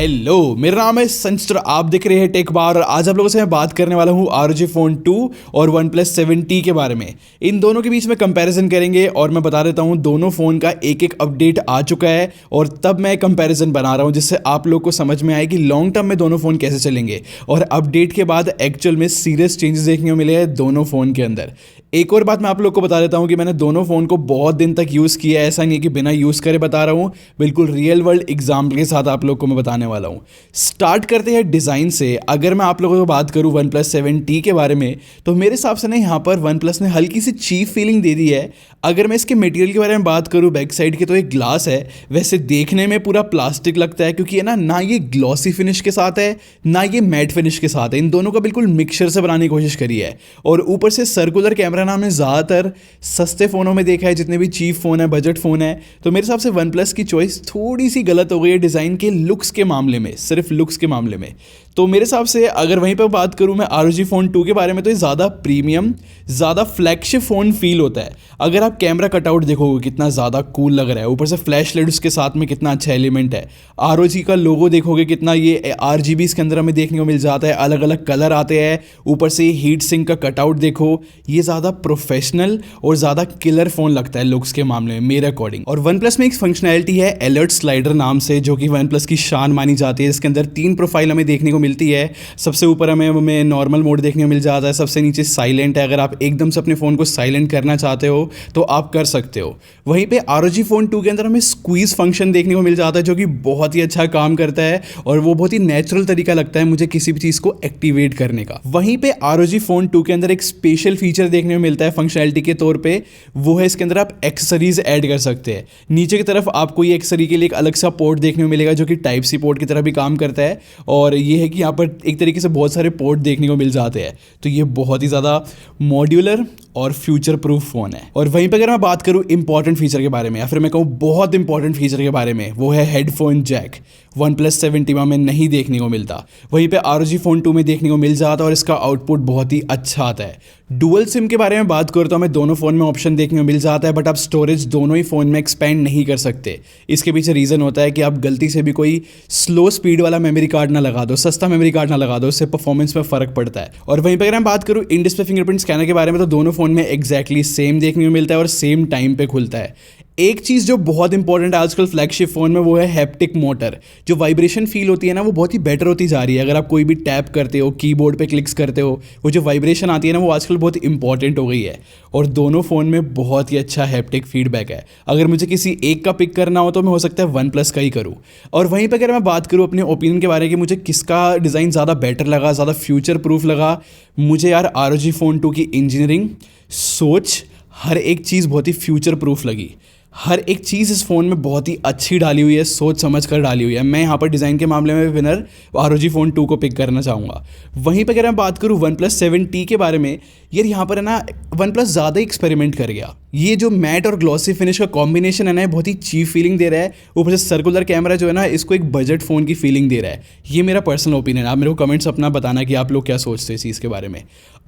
Hello, मेरा नाम है संचित। आप देख रहे हैं टेक बार और आज आप लोगों से मैं बात करने वाला हूँ ROG Phone 2 और OnePlus 7T के बारे में। इन दोनों के बीच में कंपैरिजन करेंगे और मैं बता देता हूँ दोनों फ़ोन का एक एक अपडेट आ चुका है और तब मैं कंपैरिजन बना रहा हूँ जिससे आप लोग को समझ में आए कि लॉन्ग टर्म में दोनों फ़ोन कैसे चलेंगे और अपडेट के बाद एक्चुअल में सीरियस चेंजेस देखने को मिले हैं दोनों फ़ोन के अंदर। एक और बात मैं आप लोग को बता देता हूँ कि मैंने दोनों फ़ोन को बहुत दिन तक यूज़ किया है, ऐसा नहीं है कि बिना यूज़ करे बता रहा हूँ, बिल्कुल रियल वर्ल्ड एग्जाम्पल के साथ आप लोग को मैं बताने वाला हूँ। स्टार्ट करते हैं डिज़ाइन से। अगर मैं आप लोगों को बात करूँ OnePlus 7T के बारे में तो मेरे हिसाब से ना यहाँ पर OnePlus ने हल्की सी चीप फीलिंग दे दी है। अगर मैं इसके मटेरियल के बारे में बात करूँ बैक साइड के तो एक ग्लास है, वैसे देखने में पूरा प्लास्टिक लगता है क्योंकि है ना ये ग्लॉसी फिनिश के साथ है ना ये मैट फिनिश के साथ है, इन दोनों का बिल्कुल मिक्सचर से बनाने की कोशिश करी है। और ऊपर से सर्कुलर कैमरा ना हमने ज़्यादातर सस्ते फ़ोनों में देखा है, जितने भी चीप फ़ोन है, बजट फ़ोन है। तो मेरे हिसाब से OnePlus की चॉइस थोड़ी सी गलत हो गई है डिज़ाइन के लुक्स के मामले में, सिर्फ लुक्स के मामले में। तो मेरे हिसाब से अगर वहीं पर बात करूँ मैं ROG Phone 2 के बारे में तो ये ज़्यादा प्रीमियम, ज़्यादा फ्लैगशिप फ़ोन फील होता है। अगर आप कैमरा कटआउट देखोगे कितना ज़्यादा कूल लग रहा है, ऊपर से फ्लैश लाइट उसके साथ में कितना अच्छा एलिमेंट है, ROG का लोगो देखोगे कितना ये RGB इसके अंदर हमें देखने को मिल जाता है, अलग अलग कलर आते हैं, ऊपर से हीट सिंक का कटआउट देखो, ये ज़्यादा प्रोफेशनल और ज़्यादा किलर फ़ोन लगता है लुक्स के मामले में मेरे अकॉर्डिंग। और OnePlus में एक फंक्शनैलिटी है अलर्ट स्लाइडर नाम से, जो कि OnePlus की शान मानी जाती है। इसके अंदर 3 प्रोफाइल हमें देखने को मिलती है। सबसे ऊपर हमें नॉर्मल मोड देखने को मिल जाता है, सबसे नीचे साइलेंट है। अगर आप एकदम से अपने फ़ोन को साइलेंट करना चाहते हो तो आप कर सकते हो। वहीं पे ROG Phone 2 के अंदर हमें स्क्वीज़ फंक्शन देखने को मिल जाता है जो कि बहुत ही अच्छा काम करता है और वो बहुत ही नेचुरल तरीका लगता है मुझे किसी भी चीज़ को एक्टिवेट करने का। वहीं पे ROG Phone 2 के अंदर एक स्पेशल फीचर देखने को मिलता है फंक्शनैलिटी के तौर पे, वो है इसके अंदर आप एक्सेसरीज ऐड कर सकते हैं। नीचे की तरफ आपको ये एक्सेसरी के लिए एक अलग सा पोर्ट देखने को मिलेगा जो कि टाइप सी पोर्ट की तरह भी काम करता है और ये है कि यहाँ पर एक तरीके से बहुत सारे पोर्ट देखने को मिल जाते हैं। तो ये बहुत ही ज़्यादा मॉड्यूलर और फ्यूचर प्रूफ फ़ोन है। और वहीं पर अगर मैं बात करूँ इंपॉर्टेंट फीचर के बारे में या फिर मैं कहूँ बहुत इंपॉर्टेंट फीचर के बारे में, वो है हेडफोन जैक। OnePlus 7T में नहीं देखने को मिलता, वहीं पे ROG Phone 2 में देखने को मिल जाता है और इसका आउटपुट बहुत ही अच्छा आता है। डुअल सिम के बारे में बात करूँ तो हमें दोनों फ़ोन में ऑप्शन देखने को मिल जाता है, बट आप स्टोरेज दोनों ही फ़ोन में एक्सपेंड नहीं कर सकते। इसके पीछे रीज़न होता है कि आप गलती से भी कोई स्लो स्पीड वाला मेमोरी कार्ड ना लगा दो, सस्ता मेमोरी कार्ड ना लगा दो, उससे परफॉर्मेंस में फ़र्क पड़ता है। और वहीं पर अगर मैं बात करूँ इन डिस्प्ले फिंगरप्रिंट स्कैनर के बारे में तो दोनों फ़ोन में एग्जैक्टली सेम देखने को मिलता है और सेम टाइम पे खुलता है। एक चीज़ जो बहुत इंपॉर्टेंट है आजकल फ्लैगशिप फ़ोन में वो है हैप्टिक मोटर। जो वाइब्रेशन फील होती है ना वो बहुत ही बेटर होती जा रही है। अगर आप कोई भी टैप करते हो, कीबोर्ड पे क्लिक्स करते हो, वो जो वाइब्रेशन आती है ना वो आजकल बहुत इंपॉर्टेंट हो गई है और दोनों फ़ोन में बहुत ही अच्छा हैप्टिक फीडबैक है। अगर मुझे किसी एक का पिक करना हो तो मैं हो सकता है OnePlus का ही करूँ। और वहीं पर अगर मैं बात करूँ अपने ओपिनियन के बारे में कि मुझे किसका डिज़ाइन ज़्यादा बेटर लगा, ज़्यादा फ्यूचर प्रूफ लगा, मुझे यार ROG Phone 2 की इंजीनियरिंग सोच हर एक चीज़ बहुत ही फ्यूचर प्रूफ लगी। हर एक चीज़ इस फ़ोन में बहुत ही अच्छी डाली हुई है, सोच समझ कर डाली हुई है। मैं यहाँ पर डिज़ाइन के मामले में विनर ROG Phone 2 को पिक करना चाहूँगा। वहीं पर अगर मैं बात करूँ OnePlus 7T के बारे में, यार यहाँ पर है ना OnePlus ज़्यादा एक्सपेरिमेंट कर गया। ये जो मैट और ग्लॉसी फिनिश का कॉम्बिनेशन है ना बहुत ही चीप फीलिंग दे रहा है। ऊपर से सर्कुलर कैमरा जो है ना इसको एक बजट फ़ोन की फीलिंग दे रहा है। ये मेरा पर्सनल ओपिनियन है, आप मेरे को कमेंट्स अपना बताना कि आप लोग क्या सोचते हैं इस चीज़ के बारे में।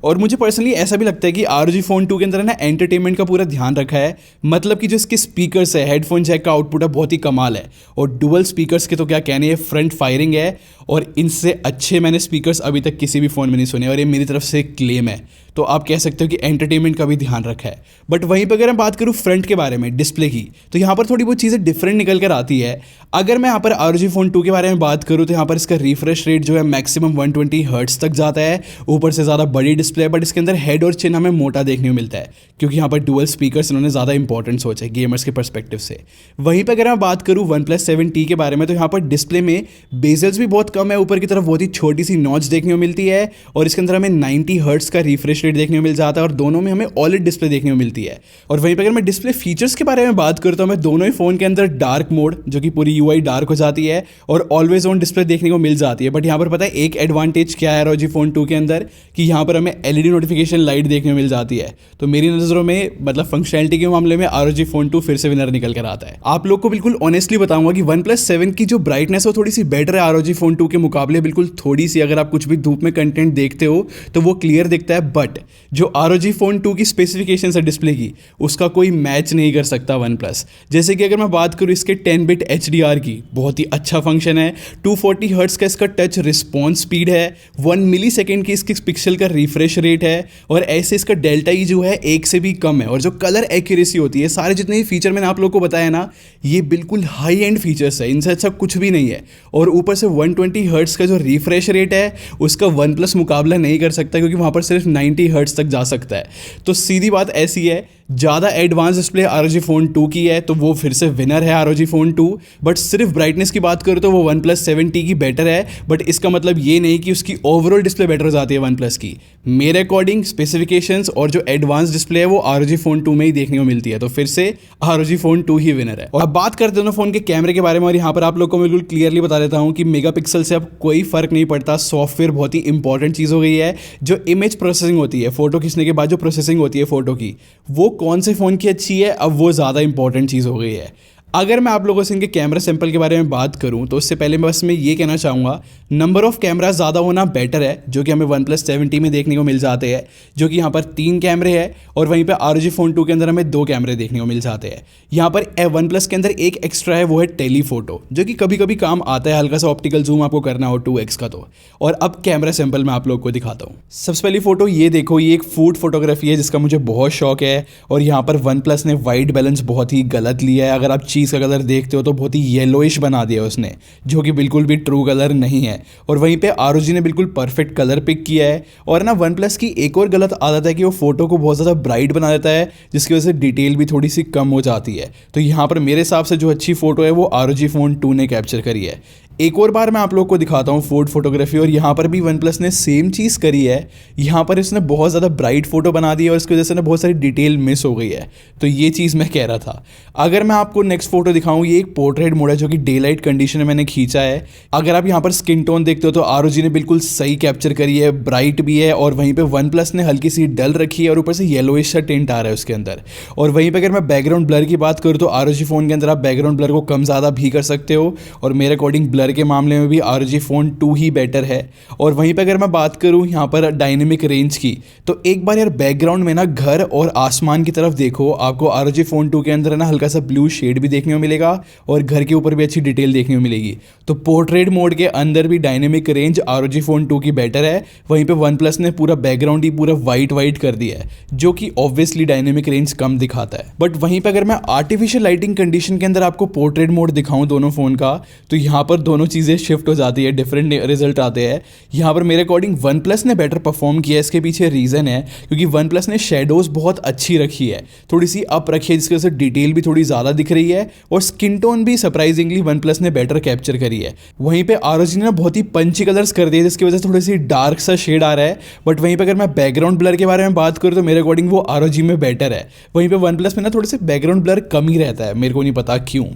और मुझे पर्सनली ऐसा भी लगता है कि ROG Phone 2 के अंदर है ना एंटरटेनमेंट का पूरा ध्यान रखा है। मतलब कि जो इसके स्पीकर्स है, हेडफोन जैक का आउटपुट है बहुत ही कमाल है और डुअल स्पीकर्स के तो क्या कहने, फ्रंट फायरिंग है और इनसे अच्छे मैंने स्पीकर्स अभी तक किसी भी फ़ोन में नहीं सुने और ये मेरी तरफ से एक क्लेम है। तो आप कह सकते हो कि एंटरटेनमेंट का भी ध्यान रखा है। बट वहीं पर अगर मैं बात करूँ फ्रंट के बारे में, डिस्प्ले की, तो यहाँ पर थोड़ी बहुत चीज़ें डिफरेंट निकल कर आती है। अगर मैं यहाँ पर ROG Phone 2 के बारे में बात करूँ तो यहाँ पर इसका रिफ्रेश रेट जो है मैक्सिमम 120 हर्ट्ज तक जाता है। ऊपर से ज़्यादा बड़ी डिस्प्ले है, बट इसके अंदर हेड और चिन हमें मोटा देखने को मिलता है क्योंकि यहाँ पर डुअल स्पीकर्स इन्होंने ज़्यादा इंपॉर्टेंट सोचा है गेमर्स के पर्सपेक्टिव से। वहीं पर अगर मैं बात करूँ OnePlus 7T के बारे में तो यहाँ पर डिस्प्ले में बेजल्स भी बहुत कम है, ऊपर की तरफ बहुत ही छोटी सी नॉच देखने को मिलती है और इसके अंदर हमें 90 हर्ट्ज का रिफ्रेश रेट देखने को मिल जाता है और दोनों में हमें OLED डिस्प्ले देखने को मिलती है। और वहीं पर अगर मैं डिस्प्ले फीचर्स के बारे में बात करता हूँ, मैं दोनों ही फ़ोन के अंदर डार्क मोड जो कि पूरी UI डार्क हो जाती है और ऑलवेज ऑन डिस्प्ले देखने को मिल जाती है। बट यहाँ पर पता है एक एडवांटेज क्या है ROG Phone 2 के अंदर कि यहाँ पर हमें LED नोटिफिकेशन लाइट देखने को मिल जाती है। तो मेरी नज़रों में मतलब फंक्शनैलिटी के मामले में ROG Phone 2 फिर से विनर निकल कर आता है। आप लोग को बिल्कुल ऑनेस्टली बताऊंगा कि OnePlus 7 की जो ब्राइटनेस है वो थोड़ी सी बेटर है ROG Phone 2 के मुकाबले, बिल्कुल थोड़ी सी। अगर आप कुछ भी धूप में कंटेंट देखते हो तो वो क्लियर दिखता है, बट जो ROG Phone 2 की स्पेसिफिकेशन है डिस्प्ले की, उसका कोई मैच नहीं कर सकता OnePlus। जैसे कि अगर मैं बात करूँ इसके 10 बिट HDR की, बहुत ही अच्छा फंक्शन है। 240 हर्ट्ज का इसका टच रिस्पॉन्स स्पीड है, 1 मिली सेकेंड की इसके पिक्सल का रिफ्रेश रेट है, और ऐसे इसका डेल्टा ई जो है 1 से भी कम है। और जो कलर एक्यूरेसी होती है, सारे जितने भी फीचर मैंने आप लोग को बताया ना, ये बिल्कुल हाई एंड फीचर्स है, इनसे अच्छा कुछ भी नहीं है। और ऊपर से 120 हर्ट्ज का जो रिफ्रेश रेट है उसका OnePlus मुकाबला नहीं कर सकता, क्योंकि वहाँ पर सिर्फ 90 हर्ट्ज तक जा सकता है। तो सीधी बात ऐसी है, ज़्यादा एडवांस डिस्प्ले ROG Phone 2 की है तो वो फिर से विनर है ROG Phone 2। बट सिर्फ ब्राइटनेस की बात करूँ तो वो OnePlus 7T की बेटर है, बट इसका मतलब ये नहीं कि उसकी ओवरऑल डिस्प्ले बेटर हो जाती है OnePlus की। मेरे अकॉर्डिंग स्पेसिफिकेशंस और जो एडवांस डिस्प्ले है वो ROG Phone 2 में ही देखने को मिलती है, तो फिर से ROG Phone 2 ही विनर है। और अब बात करते हैं फ़ोन के कैमरे के बारे में, और यहाँ पर आप लोग को बिल्कुल क्लियरली बता देता हूँ कि मेगापिक्सल से अब कोई फर्क नहीं पड़ता। सॉफ्टवेयर बहुत ही इंपॉर्टेंट चीज़ हो गई है। जो इमेज प्रोसेसिंग होती है, फोटो खींचने के बाद जो प्रोसेसिंग होती है फोटो की, वो कौन से फ़ोन की अच्छी है, अब वो ज़्यादा इंपॉर्टेंट चीज़ हो गई है। अगर मैं आप लोगों से इनके कैमरा सैंपल के बारे में बात करूं तो उससे पहले मैं बस मैं ये कहना चाहूँगा, नंबर ऑफ कैमरा ज़्यादा होना बेटर है, जो कि हमें OnePlus 7T में देखने को मिल जाते हैं, जो कि यहाँ पर 3 कैमरे हैं, और वहीं पे ROG Phone 2 के अंदर हमें 2 कैमरे देखने को मिल जाते हैं। यहाँ पर OnePlus के अंदर एक एक्स्ट्रा है, वो है टेलीफोटो, जो कि कभी कभी काम आता है, हल्का सा ऑप्टिकल जूम आपको करना हो 2x का तो। और अब कैमरा सैंपल मैं आप लोग को दिखाता हूँ। सबसे पहली फोटो ये देखो, ये एक फूड फोटोग्राफी है जिसका मुझे बहुत शौक है, और यहाँ पर OnePlus ने वाइट बैलेंस बहुत ही गलत लिया है। अगर आप चीज़ का कलर देखते हो तो बहुत ही येलोइश बना दिया उसने, जो कि बिल्कुल भी ट्रू कलर नहीं है। और वहीं पे ROG ने बिल्कुल परफेक्ट कलर पिक किया है। और ना OnePlus की एक और गलत आदत है कि वो फोटो को बहुत ज़्यादा ब्राइट बना देता है, जिसकी वजह से डिटेल भी थोड़ी सी कम हो जाती है। तो यहाँ पर मेरे हिसाब से जो अच्छी फोटो है वो ROG Phone 2 ने कैप्चर करी है। एक और बार मैं आप लोग को दिखाता हूँ फूड फोटोग्राफी, और यहाँ पर भी OnePlus ने सेम चीज़ करी है। यहाँ पर इसने बहुत ज़्यादा ब्राइट फोटो बना दी है, और इसकी वजह से ना बहुत सारी डिटेल मिस हो गई है। तो ये चीज़ मैं कह रहा था। अगर मैं आपको नेक्स्ट फोटो दिखाऊँ, ये एक पोर्ट्रेट मोड है जो कि डे लाइट कंडीशन में मैंने खींचा है। अगर आप यहाँ पर स्किन टोन देखते हो तो ROG ने बिल्कुल सही कैप्चर करी है, ब्राइट भी है, और वहीं पर OnePlus ने हल्की सी डल रखी है, और ऊपर से येलोइश सा टिंट आ रहा है उसके अंदर। और वहीं पर अगर मैं बैकग्राउंड ब्लर की बात करूँ तो ROG फ़ोन के अंदर आप बैकग्राउंड ब्लर को कम ज़्यादा भी कर सकते हो, और मेरे अकॉर्डिंग ब्लर के मामले में भी ROG Phone 2 ही बेटर है। और वहीं पे अगर मैं बात करूं यहाँ पर डायनेमिक रेंज की, तो एक बार यार बैकग्राउंड में ना घर और आसमान की तरफ देखो, आपको ROG Phone 2 के अंदर ना हल्का सा ब्लू शेड भी देखने को मिलेगा, और घर के ऊपर भी अच्छी डिटेल देखने को मिलेगी। तो पोर्ट्रेट मोड के अंदर भी डायनेमिक रेंज ROG Phone 2 की बेटर है। वहीं पे OnePlus ने पूरा बैकग्राउंड ही पूरा वाइट कर दिया है, जो कि ऑब्वियसली डायनेमिक रेंज कम दिखाता है। बट वहीं पर अगर मैं आर्टिफिशियल लाइटिंग कंडीशन के अंदर आपको पोर्ट्रेट मोड दिखाऊं दोनों फोन का, तो यहाँ पर दोनों चीज़ें शिफ्ट हो जाती है, डिफरेंट रिजल्ट आते हैं। यहाँ पर मेरे अकॉर्डिंग OnePlus ने बेटर परफॉर्म किया है। इसके पीछे रीज़न है क्योंकि OnePlus ने शेडोज बहुत अच्छी रखी है, थोड़ी सी अप रखी है, जिसकी वजह से डिटेल भी थोड़ी ज़्यादा दिख रही है, और स्किन टोन भी सरप्राइजिंगली OnePlus ने बेटर कैप्चर करी है। वहीं पे ROG ने बहुत ही पंची कलर्स कर दिए, जिसकी वजह से थोड़ी सी डार्क सा शेड आ रहा है। बट वहीं पे अगर मैं बैकग्राउंड ब्लर के बारे में बात करूँ तो मेरे अकॉर्डिंग वो ROG में बेटर है। वहीं पे OnePlus में ना थोड़े से बैकग्राउंड ब्लर कम ही रहता है, मेरे को नहीं पता क्यों।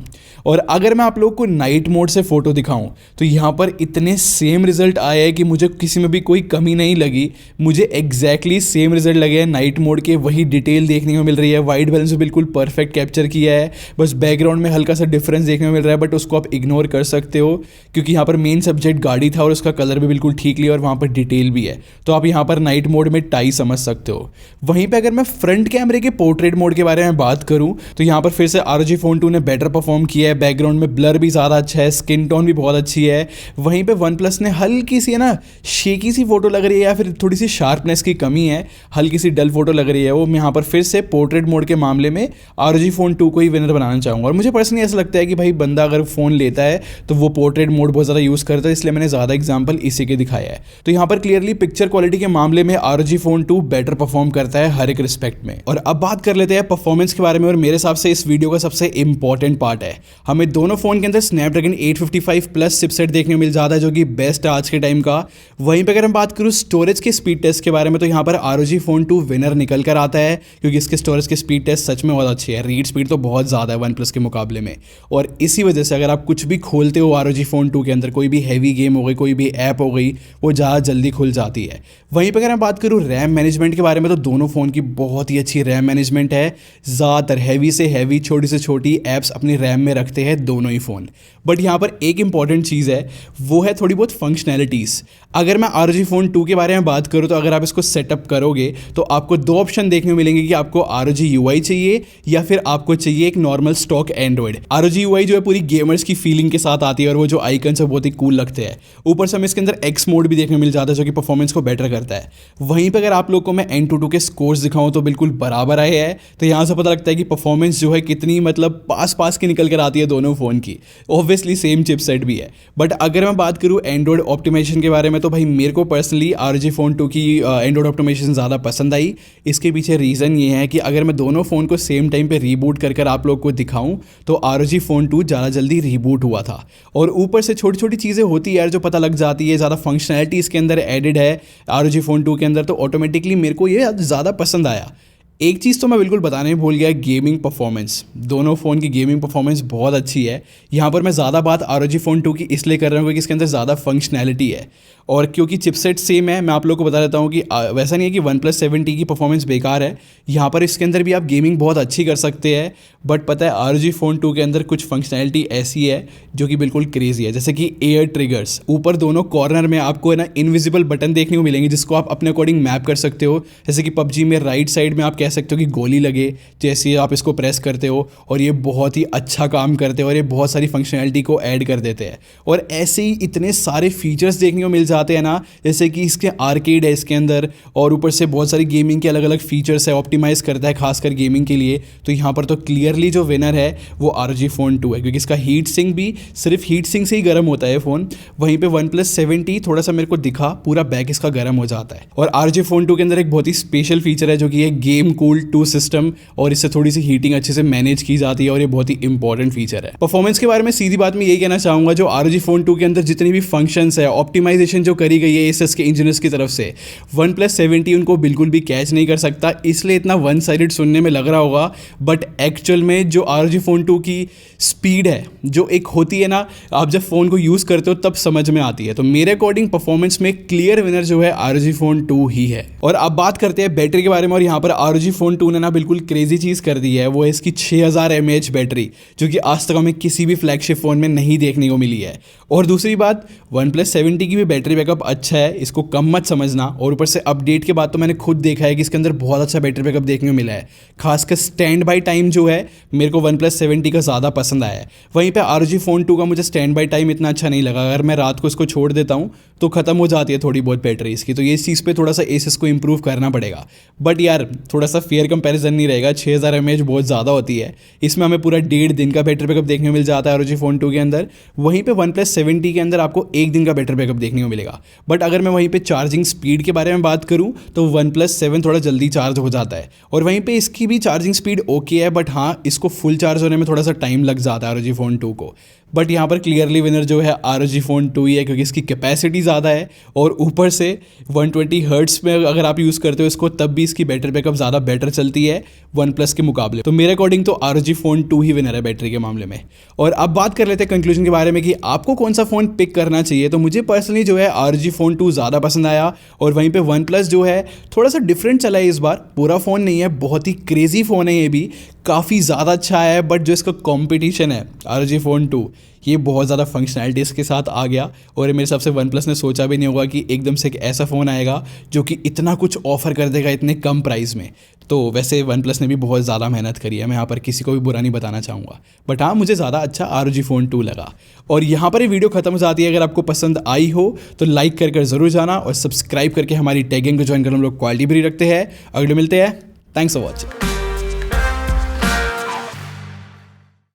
और अगर मैं आप लोग को नाइट मोड से फोटो दिखाऊं तो यहाँ पर इतने सेम रिजल्ट आया है कि मुझे किसी में भी कोई कमी नहीं लगी। मुझे एग्जैक्टली सेम रिजल्ट लगे हैं नाइट मोड के, वही डिटेल देखने को मिल रही है, वाइट बैलेंस भी बिल्कुल परफेक्ट कैप्चर किया है। बस बैकग्राउंड में हल्का सा डिफरेंस देखने को मिल रहा है, बट उसको आप इग्नोर कर सकते हो क्योंकि यहाँ पर मेन सब्जेक्ट गाड़ी था और उसका कलर भी बिल्कुल ठीक लिया, और वहाँ पर डिटेल भी है। तो आप यहाँ पर नाइट मोड में टाई समझ सकते हो। वहीं पर अगर मैं फ्रंट कैमरे के पोर्ट्रेट मोड के बारे में बात करूँ तो यहाँ पर फिर से ROG Phone 2 ने बेटर परफॉर्म किया है। बैकग्राउंड में ब्लर भी ज़्यादा अच्छा है, स्किन टोन भी बहुत अच्छी है। वहीं पे OnePlus ने हल्की सी ना शेकी सी फोटो लग रही है, या फिर थोड़ी सी शार्पनेस की कमी है, हल्की सी डल फोटो लग रही है वो। मैं यहाँ पर फिर से पोर्ट्रेट मोड के मामले में ROG Phone 2 को ही विनर बनाना चाहूँगा। और मुझे पर्सनली ऐसा लगता है कि भाई बंदा अगर फ़ोन लेता है तो वो पोर्ट्रेट मोड बहुत ज़्यादा यूज़ करता है, इसलिए मैंने ज़्यादा एग्जाम्पल इसी के दिखाया है। तो यहाँ पर क्लियरली पिक्चर क्वालिटी के मामले में ROG Phone 2 बेटर परफॉर्म करता है हर एक रिस्पेक्ट में। और अब बात कर लेते हैं परफॉर्मेंस के बारे में, और मेरे हिसाब से इस वीडियो का सबसे इंपॉर्टेंट पार्ट है, हमें दोनों फोन के अंदर स्नैपड्रैगन 855 प्लस चिपसेट देखने को मिल जाता है जो कि बेस्ट है आज के टाइम का। वहीं पे अगर हम बात करूँ स्टोरेज के स्पीड टेस्ट के बारे में तो यहाँ पर ROG Phone 2 विनर निकल कर आता है क्योंकि इसके स्टोरेज के स्पीड टेस्ट सच में बहुत अच्छी है। रीड स्पीड तो बहुत ज़्यादा है OnePlus के मुकाबले में, और इसी वजह से अगर आप कुछ भी खोलते हो ROG Phone 2 के अंदर, कोई भी हैवी गेम हो गई, कोई भी ऐप हो गई, वो ज़्यादा जल्दी खुल जाती है। वहीं पर अगर मैं बात करूँ रैम मैनेजमेंट के बारे में तो दोनों फ़ोन की बहुत ही अच्छी रैम मैनेजमेंट है। ज़्यादातर हैवी से हैवी, छोटी से छोटी ऐप्स अपनी रैम में रखते हैं दोनों ही फ़ोन। बट यहाँ पर एक इंपॉर्टेंट चीज़ है, वो है थोड़ी बहुत फंक्शनैलिटीज़। अगर मैं ROG Phone 2 के बारे में बात करूँ तो अगर आप इसको सेटअप करोगे तो आपको दो ऑप्शन देखने को मिलेंगे कि आपको ROG UI चाहिए या फिर आपको चाहिए एक normal stock Android. ROG UI जो है पूरी गेमर्स की फीलिंग के साथ आती है और वो जो आइकन्स है बहुत ही कूल लगते हैं। ऊपर से हमें इसके अंदर X मोड भी देखने को मिल जाता है जो कि परफॉर्मेंस को बेटर करता है। वहीं पर अगर आप लोग को मैं Antutu के स्कोर्स दिखाऊँ तो बिल्कुल बराबर आए हैं, तो यहाँ से पता लगता है कि परफॉर्मेंस जो है कितनी मतलब पास पास की निकल कर आती है दोनों फ़ोन की। ऑब्वियसली सेम चिपसेट भी है। बट अगर मैं बात करूँ एंड्रॉइड ऑप्टिमाइजेशन के बारे में तो भाई मेरे को पर्सनली ROG Phone 2 की एंड्रॉइड ऑप्टिमाइजेशन ज़्यादा पसंद आई। इसके पीछे रीज़न ये है कि अगर मैं दोनों फ़ोन को सेम टाइम पे रीबूट कर आप लोग को दिखाऊं तो ROG Phone 2 ज़्यादा जल्दी रीबूट हुआ था, और ऊपर से छोटी छोटी चीज़ें होती है यार जो पता लग जाती है, ज़्यादा फंक्शनैलिटी इसके अंदर एडिड है ROG Phone 2 के अंदर, तो ऑटोमेटिकली मेरे को ये ज़्यादा पसंद आया। एक चीज़ तो मैं बिल्कुल बताने ही भूल गया, गेमिंग परफॉर्मेंस। दोनों फ़ोन की गेमिंग परफॉर्मेंस बहुत अच्छी है। यहाँ पर मैं ज़्यादा बात ROG Phone 2 की इसलिए कर रहा हूँ क्योंकि इसके अंदर ज़्यादा फंक्शनैलिटी है, और क्योंकि चिपसेट सेम है। मैं आप लोगों को बता देता हूँ कि वैसा नहीं है कि OnePlus 7T की परफॉर्मेंस बेकार है। यहाँ पर इसके अंदर भी आप गेमिंग बहुत अच्छी कर सकते हैं, बट पता है ROG Phone 2 के अंदर कुछ फंक्शनैलिटी ऐसी है जो कि बिल्कुल क्रेजी है, जैसे कि एयर ट्रिगर्स। ऊपर दोनों कॉर्नर में आपको है ना इनविजिबल बटन देखने को मिलेंगे जिसको आप अपने अकॉर्डिंग मैप कर सकते हो। जैसे कि PUBG में राइट साइड में आप कह सकते हो कि गोली लगे, जैसे आप इसको प्रेस करते हो, और ये बहुत ही अच्छा काम करते हैं और ये बहुत सारी फंक्शनैलिटी को ऐड कर देते हैं। और ऐसे ही इतने सारे फीचर्स देखने को मिल जाते हैं ना, जैसे कि इसके आर्केड है इसके अंदर, और ऊपर से बहुत सारी गेमिंग के अलग अलग फीचर्स है, ऑप्टिमाइज़ करता है खासकर गेमिंग के लिए। तो यहाँ पर तो क्लियरली जो विनर है वो ROG Phone 2 है, क्योंकि इसका हीट सिंक भी सिर्फ हीट सिंक से ही गर्म होता है फ़ोन। वहीं पे OnePlus 7T थोड़ा सा मेरे को दिखा, पूरा बैक इसका गर्म हो जाता है। और ROG Phone 2 के अंदर एक बहुत ही स्पेशल फीचर है जो कि है गेम कूल 2 सिस्टम, और इससे थोड़ी सी हीटिंग अच्छे से मैनेज की जाती है, और ये बहुत ही इंपॉर्टेंट फीचर है। परफॉर्मेंस के बारे में सीधी बात मैं यही कहना चाहूँगा, जो ROG Phone 2 के अंदर जितनी भी फंक्शंस है, ऑप्टिमाइजेशन जो करी गई है Asus के इंजीनियर्स की तरफ से, OnePlus 7T उनको बिल्कुल भी कैच नहीं कर सकता। इसलिए इतना वन साइडेड सुनने में लग रहा होगा, बट एक्चुअल में जो ROG Phone 2 की स्पीड है जो एक होती है ना, आप जब फ़ोन को यूज़ करते हो तब समझ में आती है। तो मेरे अकॉर्डिंग परफॉर्मेंस में क्लियर विनर जो है ROG Phone 2 ही है। और अब बात करते हैं बैटरी के बारे में, और यहाँ पर ROG Phone 2 ने ना बिल्कुल क्रेजी चीज़ कर दी है। वो है इसकी 6000 mAh बैटरी, जो कि आज तक हमें किसी भी फ्लैगशिप फ़ोन में नहीं देखने को मिली है। और दूसरी बात, OnePlus 7T की भी बैटरी बैकअप अच्छा है, इसको कम मत समझना। और ऊपर से अपडेट के बाद तो मैंने खुद देखा है कि इसके अंदर बहुत अच्छा बैटरी बैकअप देखने को मिला है। खासकर स्टैंड बाई टाइम जो है मेरे को OnePlus 7T का ज़्यादा पसंद आया है। वहीं पे ROG Phone 2 का मुझे स्टैंड बाई टाइम इतना अच्छा नहीं लगा। अगर मैं रात को इसको छोड़ देता हूँ तो ख़त्म हो जाती है थोड़ी बहुत बैटरी इसकी, तो ये इस चीज़ पे थोड़ा सा Asus को इंप्रूव करना पड़ेगा। बट यार थोड़ा सा फेयर कंपैरिजन नहीं रहेगा, 6000 mAh बहुत ज़्यादा होती है। इसमें हमें पूरा 1.5 दिन का बैटरी बैकअप देखने को मिल जाता है ROG Phone 2 के अंदर। वहीं पे OnePlus 7T के अंदर आपको 1 दिन का बैटरी बैकअप देखने को मिलेगा। बट अगर मैं वहीं पे चार्जिंग स्पीड के बारे में बात करूँ तो OnePlus 7 थोड़ा जल्दी चार्ज हो जाता है, और वहीं पे इसकी भी चार्जिंग स्पीड ओके है, बट हाँ इसको फुल चार्ज होने में थोड़ा सा टाइम लग जाता है ROG Phone 2 को। बट यहाँ पर क्लियरली विनर जो है ROG Phone 2 ही है, क्योंकि इसकी कैपेसिटी ज़्यादा है, और ऊपर से 120 हर्ट्स में अगर आप यूज़ करते हो इसको तब भी इसकी बैटरी बैकअप ज़्यादा बेटर चलती है OnePlus के मुकाबले। तो मेरे अकॉर्डिंग तो ROG Phone 2 ही विनर है बैटरी के मामले में। और अब बात कर लेते हैं कंक्लूजन के बारे में कि आपको कौन सा फ़ोन पिक करना चाहिए। तो मुझे पर्सनली जो है ROG Phone 2 ज़्यादा पसंद आया, और वहीं पे OnePlus जो है थोड़ा सा डिफरेंट चला है इस बार। पूरा फ़ोन नहीं है, बहुत ही क्रेजी फ़ोन है, ये भी काफ़ी ज़्यादा अच्छा है। बट जो इसका कॉम्पिटिशन है ROG Phone 2, ये बहुत ज़्यादा फंक्शनैलिटीज़ के साथ आ गया, और मेरे हिसाब से OnePlus ने सोचा भी नहीं होगा कि एकदम से एक ऐसा फ़ोन आएगा जो कि इतना कुछ ऑफ़र कर देगा इतने कम प्राइस में। तो वैसे OnePlus ने भी बहुत ज़्यादा मेहनत करी है, मैं यहाँ पर किसी को भी बुरा नहीं बताना चाहूँगा। बट हाँ, मुझे ज़्यादा अच्छा ROG Phone 2 लगा। और यहाँ पर ये वीडियो ख़त्म हो जाती है। अगर आपको पसंद आई हो तो लाइक कर ज़रूर जाना, और सब्सक्राइब करके हमारी टैगिंग को ज्वाइन करना। हम लोग क्वालिटी भी रखते हैं। अगले मिलते हैं। Thanks for watching.